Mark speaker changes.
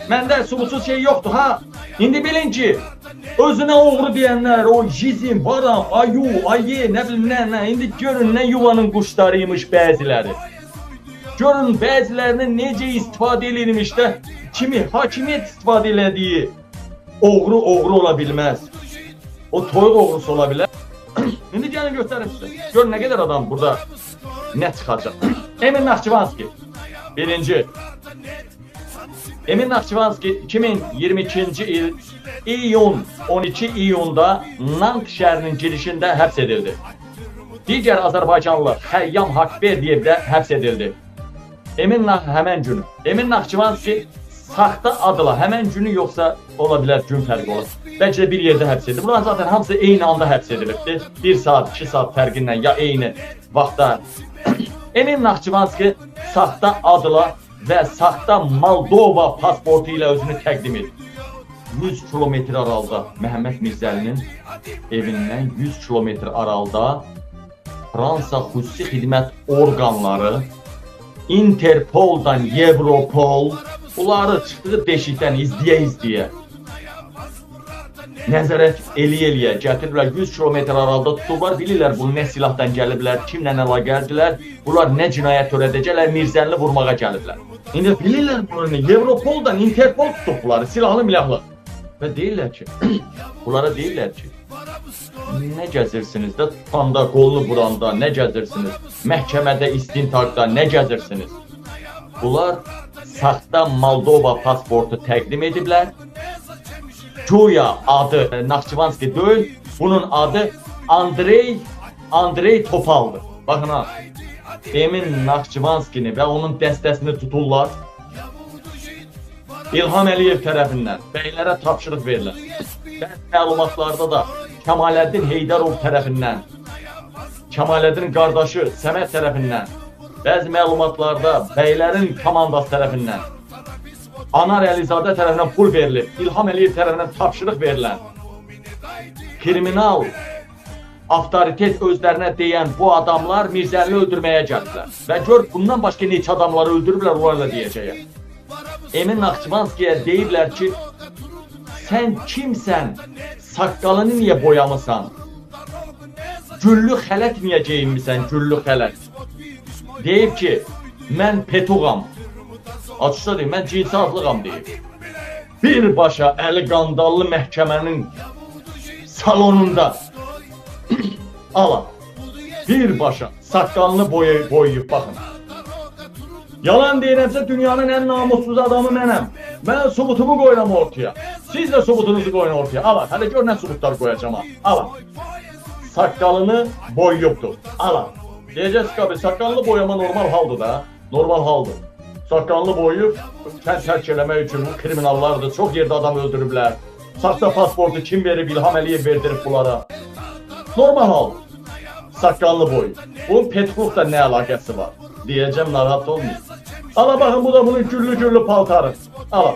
Speaker 1: Məndə subutsuz şey yoxdur ha. İndi bilin ki, özünə oğru deyənlər, o jizim, varam, ayu, ayı, nə bilim nə, indi görün nə yuvanın quşlarıymış bəziləri. Görün bəzilərini necə istifadə edilmiş də, hakimiyyət istifadə elədiyi oğru ola bilməz. O toyuq oğrusu ola bilər. İndi gəlin göstərim sizə. Görün nə qədər adam burada nə çıxacaq. Emin Naxçıvanski, birinci. Emin Naxçıvanski 2022-ci il iyun 12 iyunda Nant şəhərinin girişində həbs edildi. Digər Azərbaycanlı Xəyyam Haqverdiyev də həbs edildi. Həmən günü. Emin Naxçıvanski saxta adla həmən günü yoxsa ola bilər gün fərqi olur. Bəlkə də bir yerdə həbs edildi. Bunlar zaten hamısı eyni anda həbs edilibdir. 1 saat, 2 saat fərqi ilə ya eyni vaxtda. Emin Naxçıvanski saxta adla və saxta Moldova pasportu ilə özünü təqdim edir. 100 kilometr aralıda Məhəmməd Mirzəlinin evindən 100 kilometr aralıda Fransa xüsusi xidmət orqanları, Interpoldan Europol, bunları çıxdığı deşikdən izləyə nəzarət eləyə gətiriblər, 100 kilometr aralıda tutublar, bilirlər bunu nə silahdan gəliblər, kimlə əlaqədirlər, bunlar nə cinayət törədəcəklər, Mirzəlini vurmağa gəliblər. İndi bilirlər bunu, Europoldan Interpol tutub bunları, silahlı milahlı. Və deyirlər ki, bunlara deyirlər ki, nə gəzirsiniz də, tutanda, qolunu vuranda, nə gəzirsiniz, məhkəmədə, istintaqda, nə gəzirsiniz? Bunlar saxta Moldova pasportu təqdim ediblər. Güya adı Naxçıvanski deyil, bunun adı Andrey Topaldır. Baxın ha, Emin Naxçıvanskini və onun dəstəsini tuturlar. İlham Əliyev tərəfindən bəylərə tapşırıq verilir. Bəzi məlumatlarda da Kəmaləddin Heydərov tərəfindən, Kəmaləddin qardaşı Səməd tərəfindən, bəzi məlumatlarda bəylərin komandası tərəfindən, Anar Əlizadə tərəfindən pul verilib, İlham Əliyev tərəfindən tapşırıq verilən, kriminal avtoritet özlərinə deyən bu adamlar Mirzəlini öldürməyə gəliblər. Və gör, bundan başqa neçə adamları öldürüblər, onları da deyəcəyəm. Emin Naxçıvanskiyə deyiblər ki, sən kimsən, saqqalını niyə boyamısan, güllü xələt niyə geyinmisən, güllü xələt. Deyib ki, mən petuğam. Açıqsa deyib, mən cinsi adlığam deyib. Birbaşa Əli Qandallı məhkəmənin salonunda ala, birbaşa saqqalını boyayıb, baxın. Yalan deyirəmsə dünyanın ən namussuz adamı mənəm. Mən subutumu qoyuram ortaya. Siz də subutunuzu qoyun ortaya. Ala, hələ gör nə subutlar qoyacam ha. Ala. Saqqalını boyuyubdur. Ala. Deyəcəz ki, abi, saqqalını boyama normal haldır da. Normal haldır. Saqqalını boyuyub, tərk eləmək üçün bu kriminallardır. Çox yerdə adam öldürüblər. Saxta pasportu kim verib, İlham Əliyev verdirib bunlara. Normal haldır. Saqqalını boyuyub. Bunun petruqla nə əlaqəsi var? Deyəcəm, narahat olmayın. Ala baxın, bu da bunun güllü paltarı. Ala.